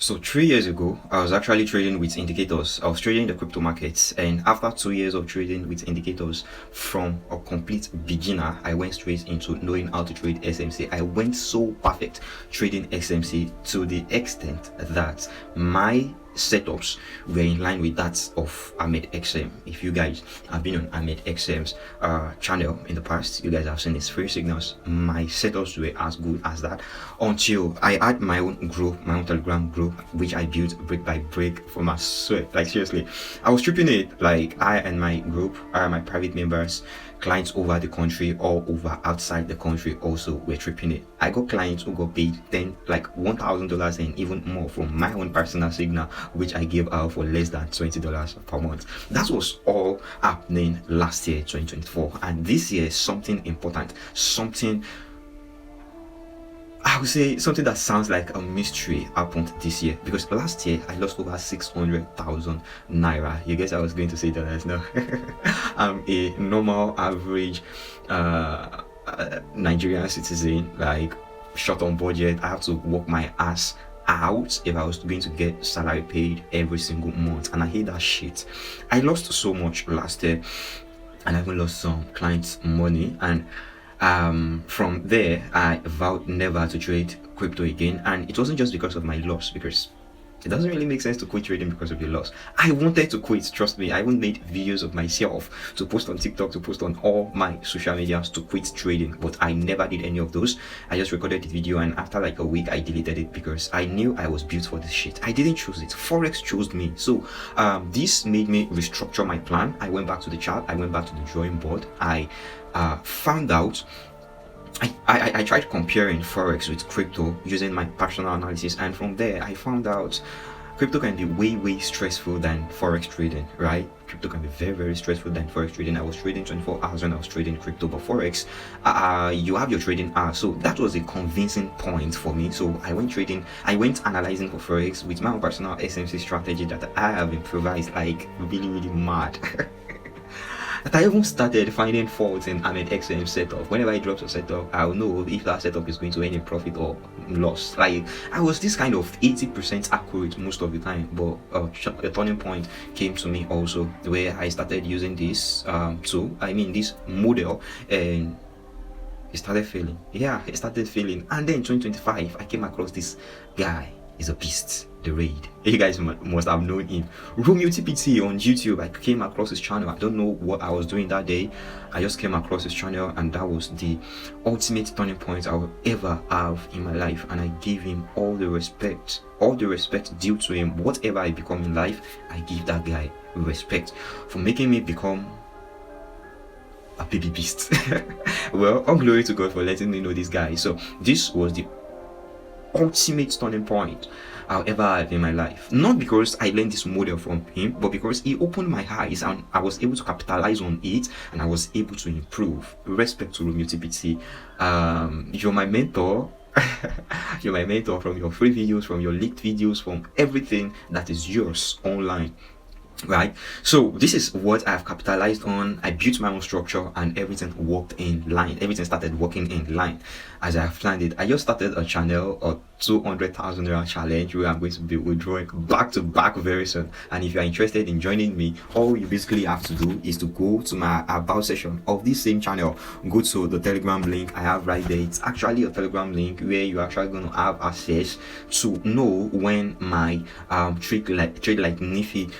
So 3 years ago, I was actually trading with indicators. I was trading the crypto markets, and after 2 years of trading with indicators, from a complete beginner, I went straight into knowing how to trade SMC. I went so perfect trading SMC to the extent that my setups were in line with that of Ahmed XM. If you guys have been on Ahmed XM's channel in the past, you guys have seen his free signals. My setups were as good as that until I had my own group, my own Telegram group, which I built brick by brick from my sweat. Like seriously, I was tripping it. Like I and my group, my private members, clients over the country or over outside the country also were tripping it. I got clients who got paid $1,000 and even more from my own personal signal, which I gave out for less than $20 per month. That was all happening last year, 2024, and this year something important, something I would say something that sounds like a mystery happened this year, because last year I lost over 600,000 naira. You guess I was going to say dollars. No, I'm a normal average Nigerian citizen, like short on budget. I have to work my ass out if I was going to get salary paid every single month, and I hate that shit. I lost so much last year, and I even lost some clients' money, and from there I vowed never to trade crypto again. And it wasn't just because of my loss, because it doesn't really make sense to quit trading because of your loss. I wanted to quit, trust me. I even made videos of myself to post on TikTok, to post on all my social medias to quit trading, but I never did any of those. I just recorded the video, and after like a week I deleted it because I knew I was built for this shit. I didn't choose it, Forex chose me. So this made me restructure my plan. I went back to the chart, I went back to the drawing board. I found out I tried comparing Forex with crypto using my personal analysis, and from there I found out crypto can be way stressful than Forex trading, right? Crypto can be very stressful than Forex trading. I was trading 24 hours when I was trading crypto, but Forex, you have your trading hours. So that was a convincing point for me. So I went analyzing for Forex with my own personal SMC strategy that I have improvised like really mad. That I even started finding faults in Ahmed XM setup. Whenever I drop a setup, I'll know if that setup is going to any profit or loss. Like I was this kind of 80% accurate most of the time, but a turning point came to me also where I started using this this model, and it started failing. Yeah, it started failing. And then in 2025, I came across this guy. He's a beast, the Raid. You guys must have known him. Romeo TPT on YouTube. I came across his channel. I don't know what I was doing that day. I just came across his channel, and that was the ultimate turning point I will ever have in my life. And I gave him all the respect due to him. Whatever I become in life, I give that guy respect for making me become a baby beast. Well, all glory to God for letting me know this guy. So this was the ultimate turning point I'll ever have in my life. Not because I learned this model from him, but because he opened my eyes and I was able to capitalize on it, and I was able to improve. Respect to Romeo TPT. You're my mentor. You're my mentor, from your free videos, from your leaked videos, from everything that is yours online. Right, so this is what I've capitalized on. I built my own structure, and everything worked in line. Everything started working in line as I planned it. I just started a channel, a 200,000 naira challenge, where I'm going to be withdrawing back to back very soon. And if you're interested in joining me, all you basically have to do is to go to my about section of this same channel, go to the Telegram link I have right there. It's actually a Telegram link where you're actually going to have access to know when my trade like Nifty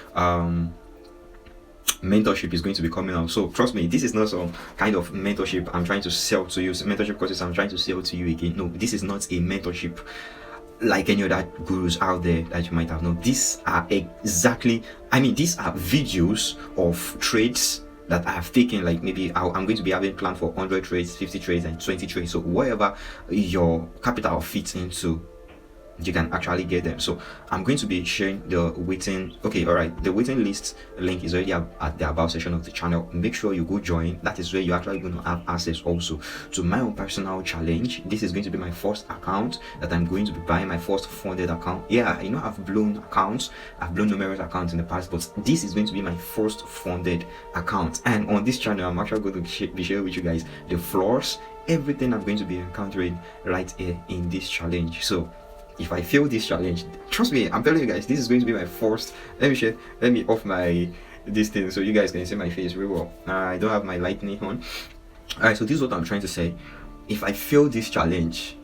mentorship is going to be coming out. So trust me, this is not some kind of mentorship I'm trying to sell to you, mentorship courses I'm trying to sell to you again. No, this is not a mentorship like any other gurus out there that you might have known. These are these are videos of trades that I have taken. Like maybe I'm going to be having planned for 100 trades, 50 trades, and 20 trades. So whatever your capital fits into, you can actually get them. So I'm going to be sharing the waiting. Okay, all right, the waiting list link is already at the about section of the channel. Make sure you go join. That is where you're actually going to have access also to my own personal challenge. This is going to be my first account that I'm going to be buying, my first funded account. Yeah, you know, I've blown accounts, I've blown numerous accounts in the past, but this is going to be my first funded account. And on this channel, I'm actually going to be sharing with you guys the flaws, everything I'm going to be encountering right here in this challenge. So if I fail this challenge, trust me, I'm telling you guys, this is going to be my first. Let me off my this thing so you guys can see my face very well. I don't have my lightning on. Alright, so this is what I'm trying to say. If I fail this challenge,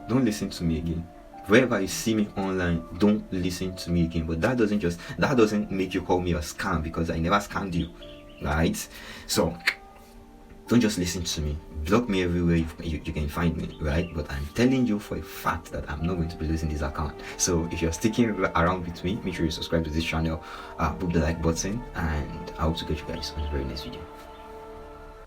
don't listen to me again. Wherever you see me online, don't listen to me again. But that doesn't make you call me a scam, because I never scammed you, right? So don't just listen to me. Block me everywhere you can find me, right? But I'm telling you for a fact that I'm not going to be losing this account. So if you're sticking around with me, make sure you subscribe to this channel, put the like button, and I hope to get you guys on the very next video.